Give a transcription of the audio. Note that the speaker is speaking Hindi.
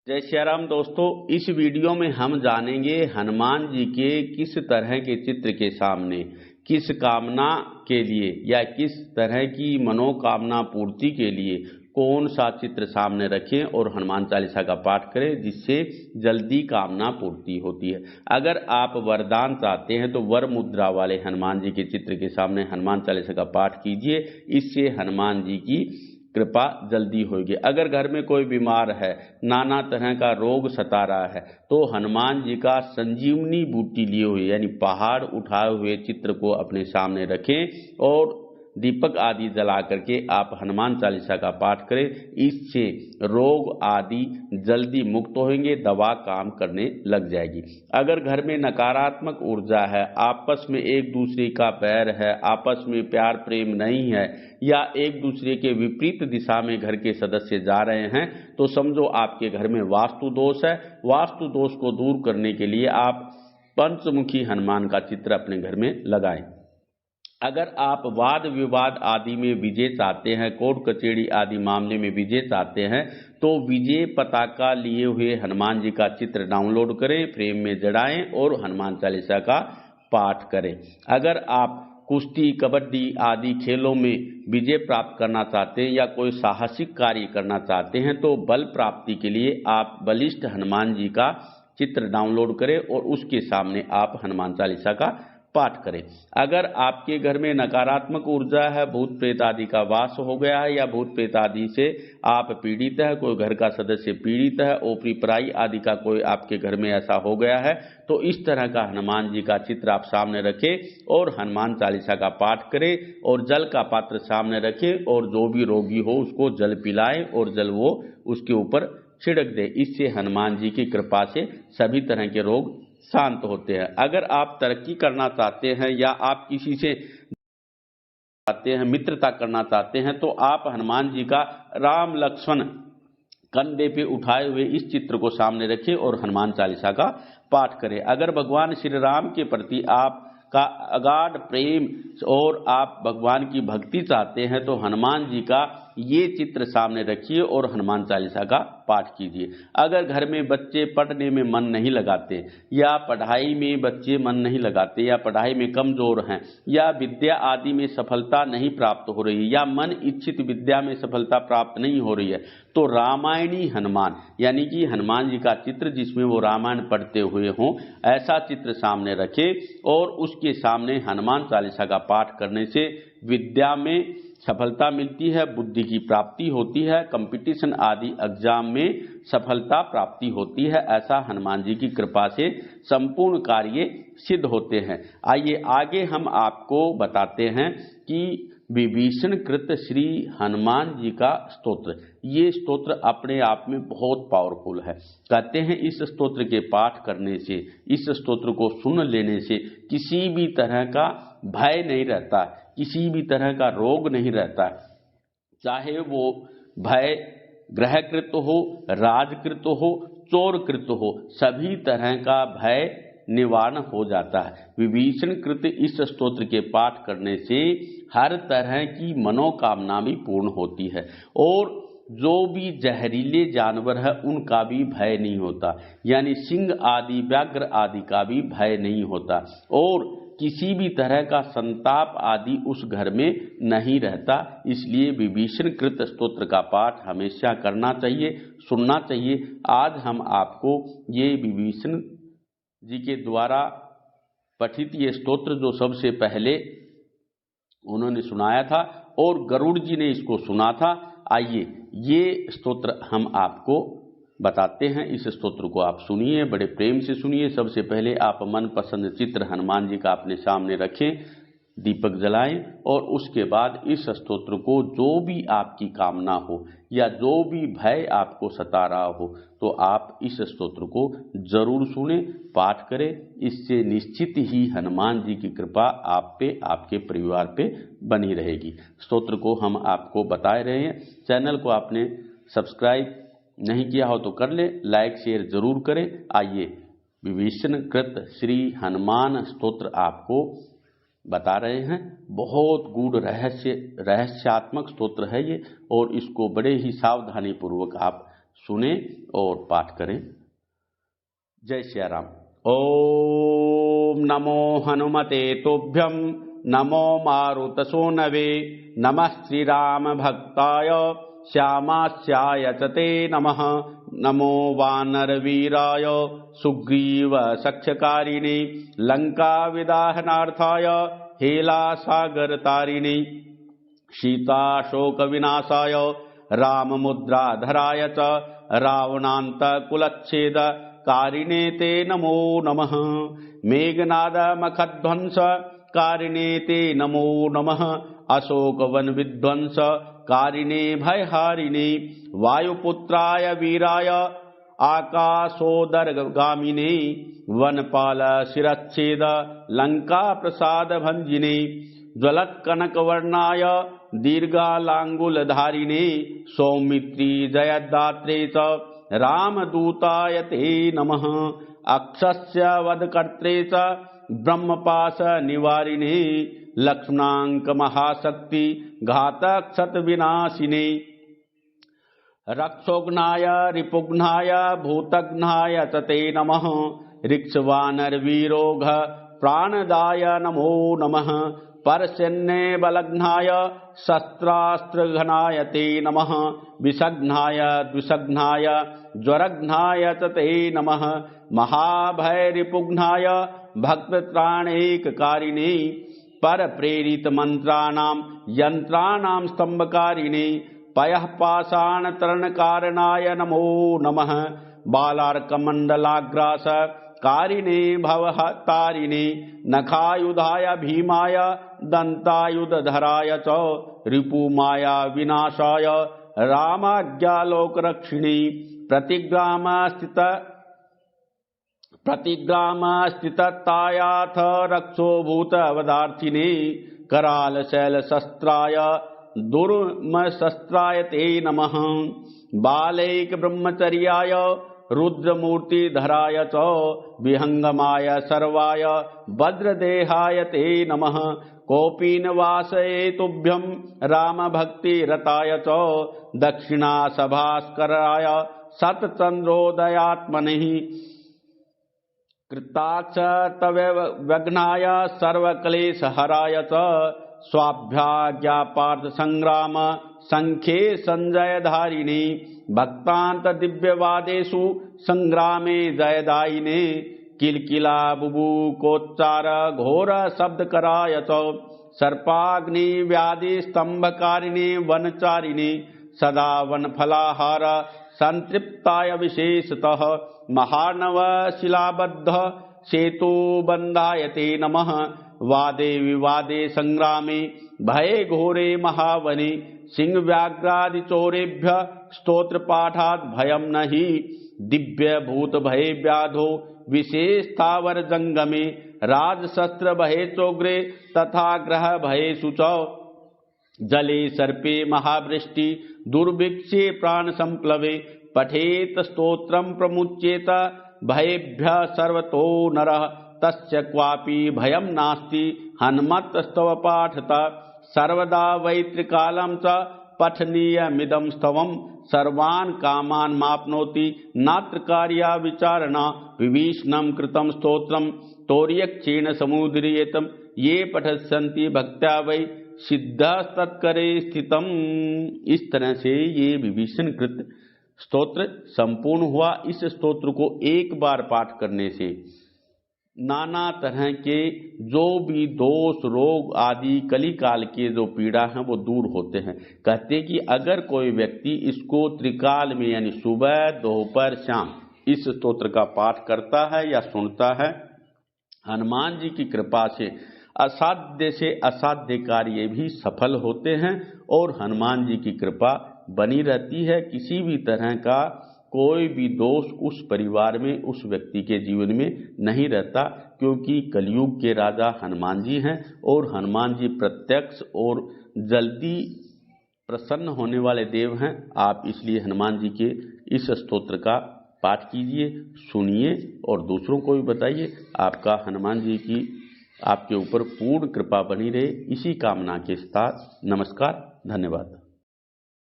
जय श्री राम दोस्तों, इस वीडियो में हम जानेंगे हनुमान जी के किस तरह के चित्र के सामने किस कामना के लिए या किस तरह की मनोकामना पूर्ति के लिए कौन सा चित्र सामने रखें और हनुमान चालीसा का पाठ करें जिससे जल्दी कामना पूर्ति होती है। अगर आप वरदान चाहते हैं तो वर मुद्रा वाले हनुमान जी के चित्र के सामने हनुमान चालीसा का पाठ कीजिए, इससे हनुमान जी की कृपा जल्दी होगी। अगर घर में कोई बीमार है, नाना तरह का रोग सता रहा है, तो हनुमान जी का संजीवनी बूटी लिए हुए यानी पहाड़ उठाए हुए चित्र को अपने सामने रखें और दीपक आदि जला करके आप हनुमान चालीसा का पाठ करें। इससे रोग आदि जल्दी मुक्त होंगे, दवा काम करने लग जाएगी। अगर घर में नकारात्मक ऊर्जा है, आपस में एक दूसरे का बैर है, आपस में प्यार प्रेम नहीं है या एक दूसरे के विपरीत दिशा में घर के सदस्य जा रहे हैं, तो समझो आपके घर में वास्तु दोष है। वास्तु दोष को दूर करने के लिए आप पंचमुखी हनुमान का चित्र अपने घर में लगाएं। अगर आप वाद विवाद आदि में विजय चाहते हैं, कोर्ट कचहरी आदि मामले में विजय चाहते हैं, तो विजय पताका लिए हुए हनुमान जी का चित्र डाउनलोड करें, फ्रेम में जड़ाएं और हनुमान चालीसा का पाठ करें। अगर आप कुश्ती कबड्डी आदि खेलों में विजय प्राप्त करना चाहते हैं या कोई साहसिक कार्य करना चाहते हैं, तो बल प्राप्ति के लिए आप बलिष्ठ हनुमान जी का चित्र डाउनलोड करें और उसके सामने आप हनुमान चालीसा का पाठ करें। अगर आपके घर में नकारात्मक ऊर्जा है, भूत प्रेत आदि का वास हो गया है या भूत प्रेत आदि से आप पीड़ित है, कोई घर का सदस्य पीड़ित है, ओपरी पराई आदि का कोई आपके घर में ऐसा हो गया है, तो इस तरह का हनुमान जी का चित्र आप सामने रखें और हनुमान चालीसा का पाठ करें और जल का पात्र सामने रखें और जो भी रोगी हो उसको जल पिलाएं और जल वो उसके ऊपर छिड़क दे। इससे हनुमान जी की कृपा से सभी तरह के रोग शांत होते हैं। अगर आप तरक्की करना चाहते हैं या आप किसी से चाहते हैं, मित्रता करना चाहते हैं, तो आप हनुमान जी का राम लक्ष्मण कंधे पे उठाए हुए इस चित्र को सामने रखें और हनुमान चालीसा का पाठ करें। अगर भगवान श्री राम के प्रति आपका अगाध प्रेम और आप भगवान की भक्ति चाहते हैं, तो हनुमान जी का ये चित्र सामने रखिए और हनुमान चालीसा का पाठ कीजिए। अगर घर में बच्चे पढ़ने में मन नहीं लगाते या पढ़ाई में बच्चे मन नहीं लगाते या पढ़ाई में कमजोर हैं या विद्या आदि में सफलता नहीं प्राप्त हो रही या मन इच्छित विद्या में सफलता प्राप्त नहीं हो रही है, तो रामायणी हनुमान यानी कि हनुमान जी का चित्र जिसमें वो रामायण पढ़ते हुए हों, ऐसा चित्र सामने रखें और उसके सामने हनुमान चालीसा का पाठ करने से विद्या में सफलता मिलती है, बुद्धि की प्राप्ति होती है, कंपटीशन आदि एग्जाम में सफलता प्राप्ति होती है। ऐसा हनुमान जी की कृपा से संपूर्ण कार्य सिद्ध होते हैं। आइए आगे हम आपको बताते हैं कि विभीषण कृत श्री हनुमान जी का स्तोत्र। ये स्तोत्र अपने आप में बहुत पावरफुल है। कहते हैं इस स्तोत्र के पाठ करने से, इस स्तोत्र को सुन लेने से किसी भी तरह का भय नहीं रहता, किसी भी तरह का रोग नहीं रहता, चाहे वो भय ग्रहकृत हो, राजकृत हो, चोरकृत हो, सभी तरह का भय निवारण हो जाता है। विभीषण कृत इस स्तोत्र के पाठ करने से हर तरह की मनोकामना भी पूर्ण होती है और जो भी जहरीले जानवर है उनका भी भय नहीं होता, यानी सिंह आदि व्याघ्र आदि का भी भय नहीं होता और किसी भी तरह का संताप आदि उस घर में नहीं रहता। इसलिए विभीषण कृत स्तोत्र का पाठ हमेशा करना चाहिए, सुनना चाहिए। आज हम आपको ये विभीषण जी के द्वारा पठित ये स्तोत्र जो सबसे पहले उन्होंने सुनाया था और गरुड़ जी ने इसको सुना था, आइए ये स्तोत्र हम आपको बताते हैं। इस स्तोत्र को आप सुनिए, बड़े प्रेम से सुनिए। सबसे पहले आप मनपसंद चित्र हनुमान जी का अपने सामने रखें, दीपक जलाएं और उसके बाद इस स्तोत्र को जो भी आपकी कामना हो या जो भी भय आपको सता रहा हो, तो आप इस स्तोत्र को जरूर सुने, पाठ करें। इससे निश्चित ही हनुमान जी की कृपा आप पे, आपके परिवार पे बनी रहेगी। स्तोत्र को हम आपको बता रहे हैं। चैनल को आपने सब्सक्राइब नहीं किया हो तो कर ले, लाइक शेयर जरूर करें। आइए विभीषण कृत श्री हनुमान स्तोत्र आपको बता रहे हैं। बहुत गूढ़ रहस्यात्मक स्तोत्र है ये और इसको बड़े ही सावधानी पूर्वक आप सुने और पाठ करें। जय श्री राम। ओम नमो हनुमते तुभ्यं नमो मारुतसूनवे नमः श्रीराम भक्ताय श्यामास्याय च ते नमः। नमो वानरवीराय सुग्रीव सख्यकारिणे लंका विदाहनार्थाय हेलासागरतारिणे सीताशोक विनाशाय राममुद्राधराय च रावणान्तकुलच्छेद कारिणे ते नमो नमः। मेघनाद मखध्वंस कारिणे ते नमो नमः। अशोकवन विध्वंस कारिणे भयहारिणे वायुपुत्राय वीराय आकाशोदरगामिने वनपाल शिरच्छेद लंका प्रसाद भंजिने ज्वलत्कनकवर्णाय दीर्घालांगुलधारिणे सौमित्री जयदात्रे च रामदूताय ते नमः। अक्षस्य वधकर्त्रे च ब्रह्मपाश निवारिणे लक्ष्मणांक महाशक्ति घातक क्षत विनाशिने रक्षोघ्नाय रिपुघ्नाय भूतघ्नाय च ते नमः। ऋक्षवानरवीरोघ प्राणदाय नमो नमः। परसन्ने बलघ्नाय शस्त्रास्त्रघ्नाय ते नमः। विषघ्नाय द्विषघ्नाय ज्वरघ्नाय च ते नमः। महाभयरिपुघ्नाय भक्तत्राणैककारिणे पर प्रेरित मंत्राणां यंत्राणां स्तंभकारिणे पयः पाषाण तरणकारणाय नमो नमः। बालार्कमण्डलाग्रास कारिणे भवहतारिणे नखायुधाय भीमाय दंतायुधधराय च रिपुमाया विनाशाय रामाज्ञालोकरक्षिणे प्रतिग्रामस्थिततायाथ रक्षोभूतवदार्थिने कराल शैल शस्त्राय दुर्मशस्त्राय ते नमः। बालैक ब्रह्मचर्याय रुद्रमूर्तिधराय च विहंगमाय सर्वाय वज्रदेहाय ते नमः। कौपीनवासये तुभ्यं रामभक्तिरताय च दक्षिणासभास्कराय शतचंद्रोदयात्मने कृताक्षतव्यघ्नाय सर्वक्लेशहराय च स्वाभ्याज्ञापार्थ संग्राम संख्ये संजयधारिणे भक्तांत दिव्यवादेषु संग्रामे जयदायिने किलकिला बुबुकोच्चार घोर शब्दकराय च सर्पाग्नि व्याधि स्तंभकारिणे वनचारिणे सदा वनफलाहार संतृप्ताय विशेषतः महार्णव शिलाबद्ध सेतुबंधाय ते नमः। वादे विवादे संग्रामे भये घोरे महावने सिंह व्याघ्रादि चोरेभ्य स्तोत्र पाठात् भयं नहि। दिव्य भूत भये व्याधो विशेष स्थावर जंगमे राजशस्त्र भये चोग्रे तथा ग्रह भये सुच जले सर्पे महावृष्टि दुर्भिक्षे प्राण संप्लवे पठेत स्तोत्रं प्रमुच्येत भयेभ्य सर्वतो नरः तस्य क्वापि भयं नास्ति हनुमत्स्तव पाठता सर्वदा वैत्रिकालं च पठनीयमिदं स्तवं सर्वान् कामान् माप्नोति नात्र कार्या विचारणा विभीषणं कृतं स्तोत्रं तौर्यक्षेण समुदीर्येतं ये पठस्यन्ति भक्त्या वै सिद्धस्तत्करे स्थितम्। इस तरह से ये विभीषण कृत स्तोत्र संपूर्ण हुआ। इस स्तोत्र को एक बार पाठ करने से नाना तरह के जो भी दोष रोग आदि कली काल के जो पीड़ा हैं वो दूर होते हैं। कहते हैं कि अगर कोई व्यक्ति इसको त्रिकाल में यानी सुबह दोपहर शाम इस स्तोत्र का पाठ करता है या सुनता है, हनुमान जी की कृपा से असाध्य कार्य भी सफल होते हैं और हनुमान जी की कृपा बनी रहती है। किसी भी तरह का कोई भी दोष उस परिवार में उस व्यक्ति के जीवन में नहीं रहता, क्योंकि कलयुग के राजा हनुमान जी हैं और हनुमान जी प्रत्यक्ष और जल्दी प्रसन्न होने वाले देव हैं। आप इसलिए हनुमान जी के इस स्तोत्र का पाठ कीजिए, सुनिए और दूसरों को भी बताइए। आपका हनुमान जी की आपके ऊपर पूर्ण कृपा बनी रहे, इसी कामना के साथ नमस्कार, धन्यवाद।